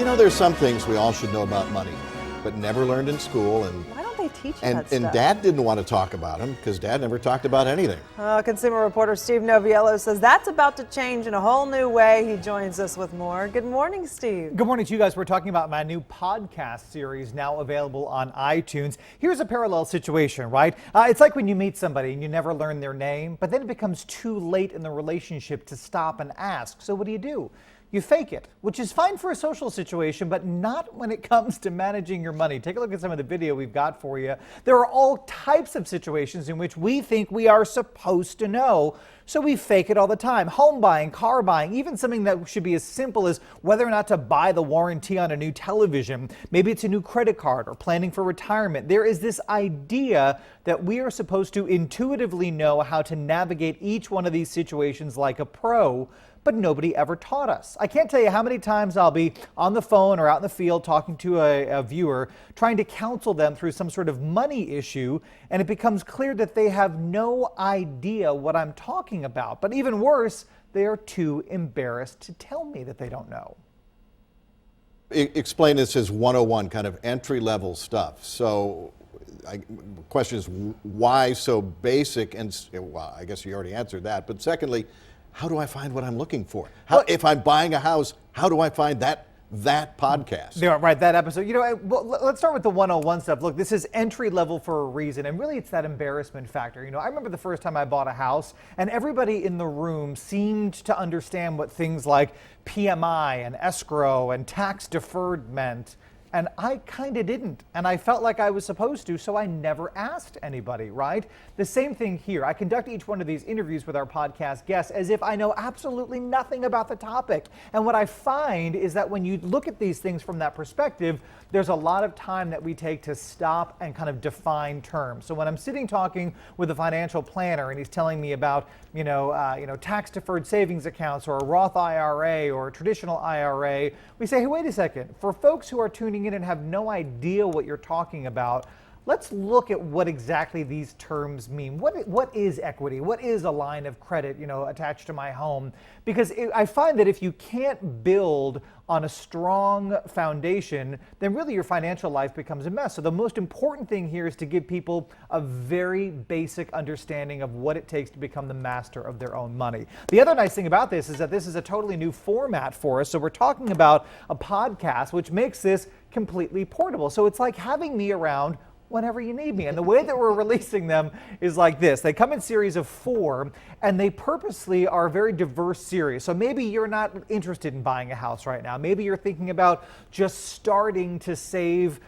You know, there's some things we all should know about money, but never learned in school, and Why don't they teach that and stuff? Dad didn't want to talk about them because Dad never talked about anything. Consumer reporter Steve Noviello says that's about to change in a whole new way. He joins us with more. Good morning, Steve. Good morning to you guys. We're talking about my new podcast series now available on iTunes. Here's a parallel situation, right? It's like when you meet somebody and you never learn their name, but then it becomes too late in the relationship to stop and ask. So what do? You fake it, which is fine for a social situation, but not when it comes to managing your money. Take a look at some of the video we've got for you. There are all types of situations in which we think we are supposed to know, so we fake it all the time. Home buying, car buying, even something that should be as simple as whether or not to buy the warranty on a new television. Maybe it's a new credit card or planning for retirement. There is this idea that we are supposed to intuitively know how to navigate each one of these situations like a pro, but nobody ever taught us. I can't tell you how many times I'll be on the phone or out in the field talking to a viewer, trying to counsel them through some sort of money issue, and it becomes clear that they have no idea what I'm talking about. But even worse, they are too embarrassed to tell me that they don't know. Explain this as 101, kind of entry-level stuff. So the question is, why so basic? And well, I guess you already answered that. But secondly, how do I find what I'm looking for? If I'm buying a house, how do I find that podcast? Yeah, right, that episode. You know, well, let's start with the 101 stuff. Look, this is entry level for a reason, and really it's that embarrassment factor. You know, I remember the first time I bought a house, and everybody in the room seemed to understand what things like PMI and escrow and tax deferred meant. And I kind of didn't. And I felt like I was supposed to, so I never asked anybody, right? The same thing here. I conduct each one of these interviews with our podcast guests as if I know absolutely nothing about the topic. And what I find is that when you look at these things from that perspective, there's a lot of time that we take to stop and kind of define terms. So when I'm sitting talking with a financial planner and he's telling me about, tax deferred savings accounts or a Roth IRA or a traditional IRA, we say, hey, wait a second. For folks who are tuning in and have no idea what you're talking about, let's look at what exactly these terms mean. What is equity? What is a line of credit, attached to my home? Because I find that if you can't build on a strong foundation, then really your financial life becomes a mess. So the most important thing here is to give people a very basic understanding of what it takes to become the master of their own money. The other nice thing about this is that this is a totally new format for us. So we're talking about a podcast, which makes this completely portable. So it's like having me around whenever you need me. And the way that we're releasing them is like this. They come in series of 4, and they purposely are a very diverse series. So maybe you're not interested in buying a house right now. Maybe you're thinking about just starting to save,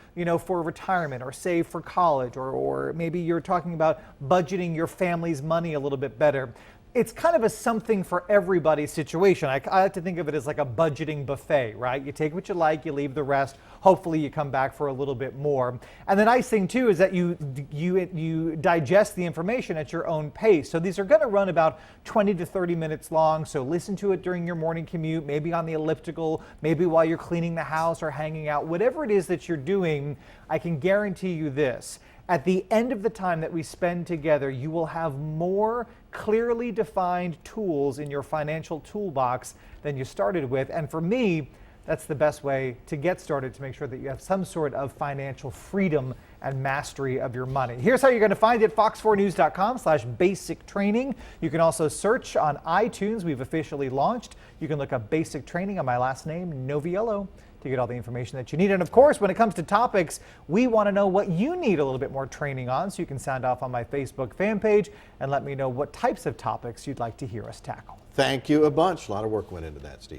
for retirement or save for college, or maybe you're talking about budgeting your family's money a little bit better. It's kind of a something for everybody situation. I like to think of it as like a budgeting buffet, right? You take what you like, you leave the rest. Hopefully you come back for a little bit more. And the nice thing too is that you digest the information at your own pace. So these are going to run about 20 to 30 minutes long. So listen to it during your morning commute, maybe on the elliptical, maybe while you're cleaning the house or hanging out. Whatever it is that you're doing, I can guarantee you this. At the end of the time that we spend together, you will have more clearly defined tools in your financial toolbox than you started with. And for me, that's the best way to get started to make sure that you have some sort of financial freedom and mastery of your money. Here's how you're going to find it: fox4news.com/basic training. You can also search on iTunes. We've officially launched. You can look up Basic Training on my last name, Noviello, to get all the information that you need. And of course, when it comes to topics, we want to know what you need a little bit more training on. So you can sound off on my Facebook fan page and let me know what types of topics you'd like to hear us tackle. Thank you a bunch. A lot of work went into that, Steve.